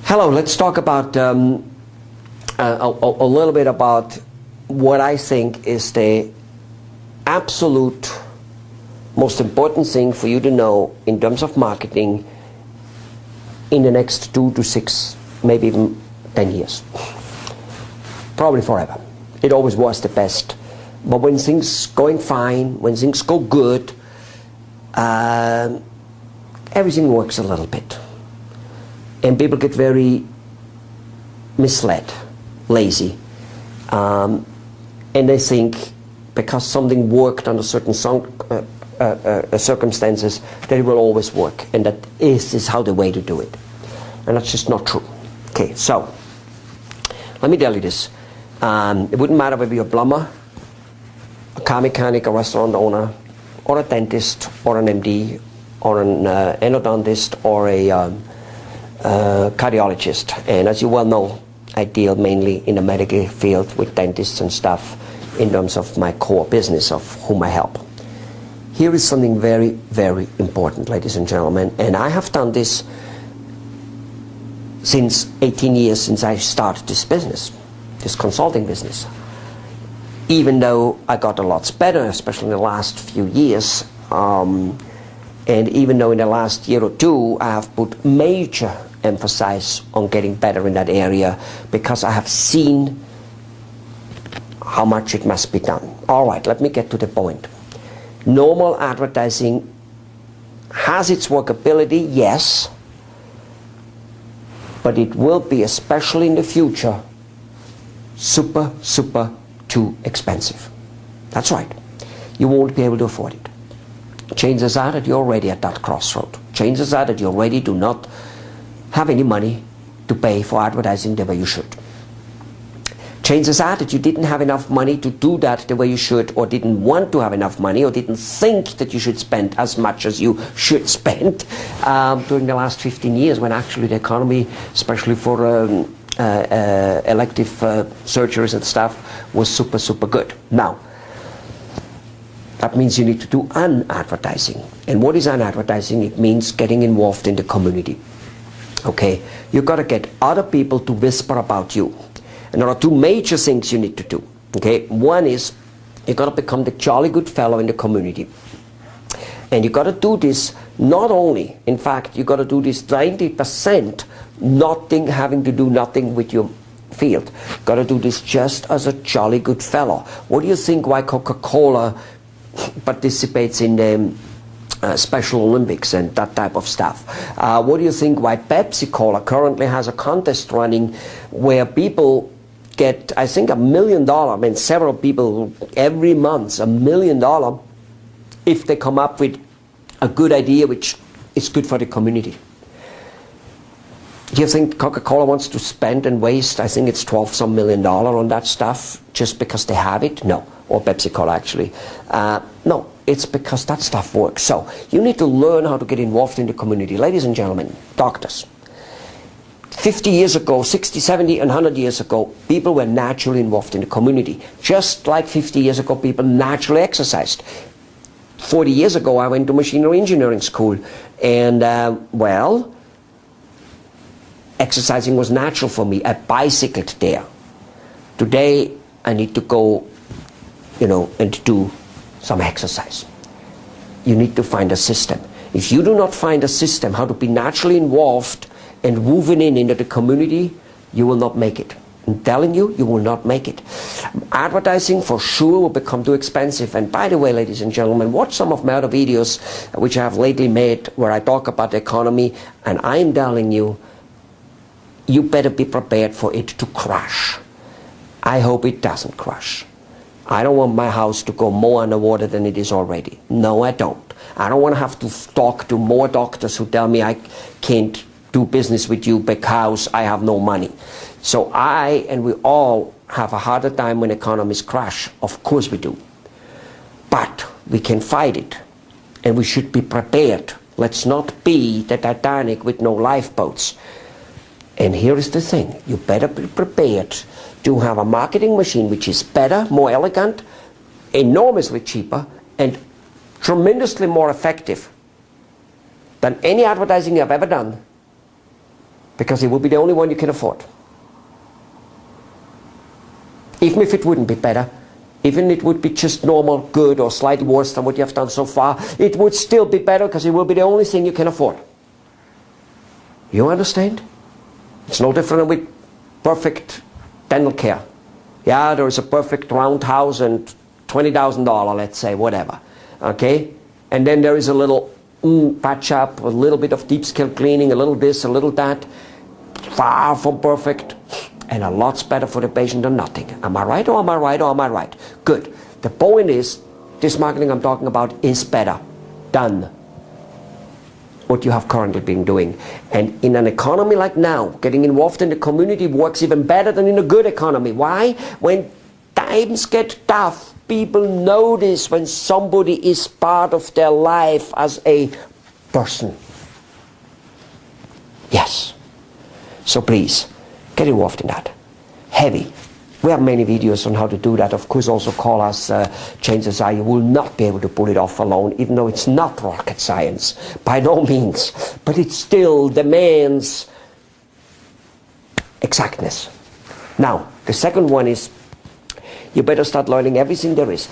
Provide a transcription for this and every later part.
Hello, let's talk about a little bit about what I think is the absolute most important thing for you to know in terms of marketing in the next 2 to 6, maybe even 10 years. Probably forever. It always was the best. But when things going fine, when things go good, everything works a little bit. And people get very misled, lazy. And they think because something worked under certain circumstances that it will always work. And that is how the way to do it. And that's just not true. Okay, so let me tell you this. It wouldn't matter whether you're a plumber, a car mechanic, a restaurant owner, or a dentist, or an MD, or an endodontist, or a cardiologist. And as you well know, I deal mainly in the medical field with dentists and stuff in terms of my core business of whom I help. Here is something very, very important, ladies and gentlemen, and I have done this since 18 years since I started this business, this consulting business. Even though I got a lot better, especially in the last few years, and even though in the last year or two I have put major emphasis on getting better in that area because I have seen how much it must be done. Alright, let me get to the point. Normal advertising has its workability, yes, but it will be, especially in the future, super too expensive. That's right. You won't be able to afford it. Chances are that you're already at that crossroad. Chances are that you already do not have any money to pay for advertising the way you should. Chances are that you didn't have enough money to do that the way you should, or didn't want to have enough money, or didn't think that you should spend as much as you should spend during the last 15 years when actually the economy, especially for elective surgeries and stuff, was super good. Now, that means you need to do an advertising. And what is an advertising? It means getting involved in the community. Okay, you've got to get other people to whisper about you. And there are two major things you need to do. Okay, one is you've got to become the jolly good fellow in the community. And you've got to do this not only, in fact, you've got to do this 90% having to do nothing with your field. You've got to do this just as a jolly good fellow. What do you think why Coca-Cola participates in the Special Olympics and that type of stuff? What do you think why Pepsi-Cola currently has a contest running where people get, I think, $1 million, I mean several people every month, $1 million if they come up with a good idea which is good for the community. Do you think Coca-Cola wants to spend and waste, I think it's $12 million on that stuff just because they have it? No. Or Pepsi-Cola actually. No, it's because that stuff works. So you need to learn how to get involved in the community. Ladies and gentlemen, doctors, 50 years ago, 60, 70 and 100 years ago, people were naturally involved in the community. Just like 50 years ago, people naturally exercised. 40 years ago, I went to machinery engineering school, and well, exercising was natural for me. I bicycled there. Today, I need to go, and do some exercise. You need to find a system. If you do not find a system how to be naturally involved and moving into the community, you will not make it. I'm telling you, you will not make it. Advertising for sure will become too expensive. And by the way, ladies and gentlemen, watch some of my other videos which I have lately made where I talk about the economy, and I'm telling you, you better be prepared for it to crash. I hope it doesn't crash. I don't want my house to go more underwater than it is already. No, I don't. I don't want to have to talk to more doctors who tell me I can't do business with you because I have no money. So I and we all have a harder time when economies crash. Of course we do. But we can fight it. And we should be prepared. Let's not be the Titanic with no lifeboats. And here is the thing. You better be prepared to have a marketing machine which is better, more elegant, enormously cheaper, and tremendously more effective than any advertising I've ever done because it will be the only one you can afford. Even if it wouldn't be better, even if it would be just normal, good, or slightly worse than what you have done so far, it would still be better because it will be the only thing you can afford. You understand? It's no different with perfect dental care. Yeah, there is a perfect round house and $20,000, let's say, whatever. Okay? And then there is a little patch up, a little bit of deep scale cleaning, a little this, a little that. Far from perfect, and a lot's better for the patient than nothing. Am I right, or am I right, or am I right? Good. The point is, this marketing I'm talking about is better than what you have currently been doing. And in an economy like now, getting involved in the community works even better than in a good economy. Why? When times get tough, people notice when somebody is part of their life as a person. Yes. So please, get involved in that. Heavy. We have many videos on how to do that. Of course, also call us. Chances are you will not be able to pull it off alone, even though it's not rocket science. By no means. But it still demands exactness. Now, the second one is, you better start learning everything there is.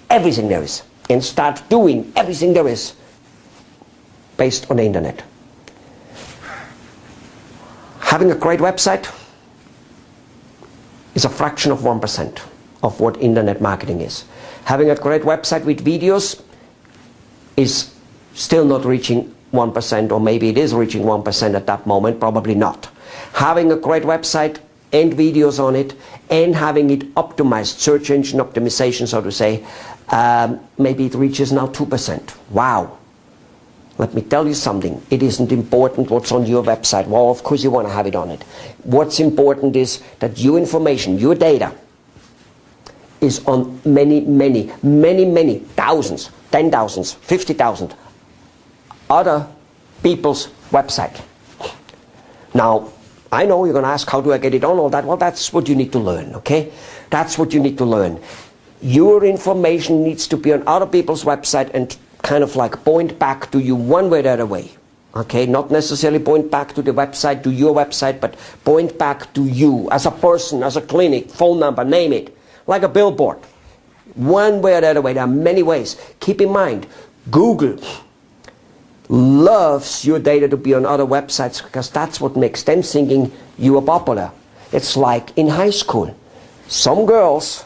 Everything there is. And start doing everything there is based on the internet. Having a great website is a fraction of 1% of what internet marketing is. Having a great website with videos is still not reaching 1%, or maybe it is reaching 1% at that moment, probably not. Having a great website and videos on it, and having it optimized, search engine optimization, so to say, maybe it reaches now 2%. Wow. Let me tell you something. It isn't important what's on your website. Well, of course you want to have it on it. What's important is that your information, your data, is on many thousands, 10,000s, 50,000 other people's website. Now, I know you're going to ask, how do I get it on all that? Well, that's what you need to learn, okay? That's what you need to learn. Your information needs to be on other people's website and kind of like point back to you one way or the other way. Okay, not necessarily point back to the website, to your website, but point back to you as a person, as a clinic, phone number, name it. Like a billboard. One way or the other way. There are many ways. Keep in mind, Google loves your data to be on other websites because that's what makes them thinking you are popular. It's like in high school. Some girls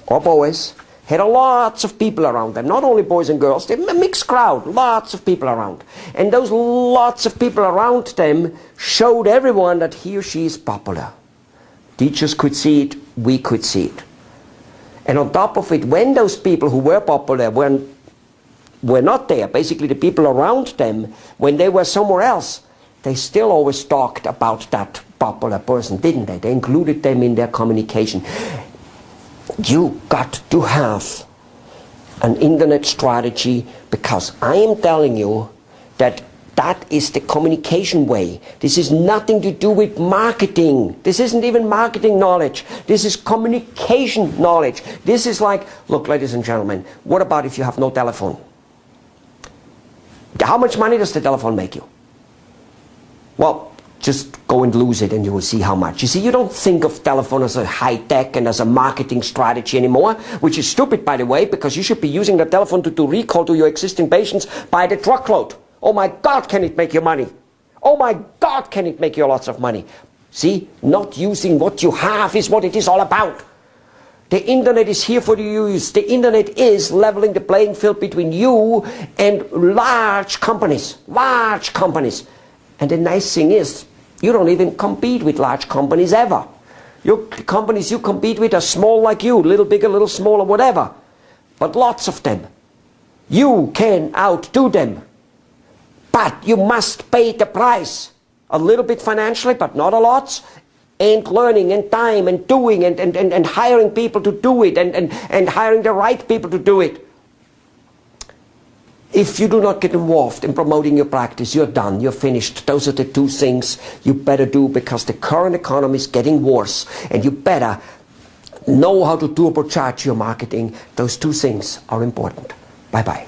or boys had lots of people around them, not only boys and girls, they a mixed crowd, lots of people around. And those lots of people around them showed everyone that he or she is popular. Teachers could see it, we could see it. And on top of it, when those people who were popular were not there, basically the people around them, when they were somewhere else, they still always talked about that popular person, didn't they? They included them in their communication. You got to have an internet strategy, because I am telling you that that is the communication way. This is nothing to do with marketing. This isn't even marketing knowledge. This is communication knowledge. This is like, look, ladies and gentlemen, what about if you have no telephone? How much money does the telephone make you? Well, just go and lose it and you will see how much. You see, you don't think of telephone as a high-tech and as a marketing strategy anymore, which is stupid, by the way, because you should be using the telephone to do recall to your existing patients by the truckload. Oh my God, can it make you money? Oh my God, can it make you lots of money? See, not using what you have is what it is all about. The internet is here for you to use. The internet is leveling the playing field between you and large companies. Large companies. And the nice thing is, you don't even compete with large companies ever. The companies you compete with are small like you, little bigger, little smaller, whatever. But lots of them. You can outdo them. But you must pay the price. A little bit financially, but not a lot. And learning and time and doing and hiring people to do it and hiring the right people to do it. If you do not get involved in promoting your practice, you're done, you're finished. Those are the two things you better do, because the current economy is getting worse, and you better know how to turbocharge your marketing. Those two things are important. Bye-bye.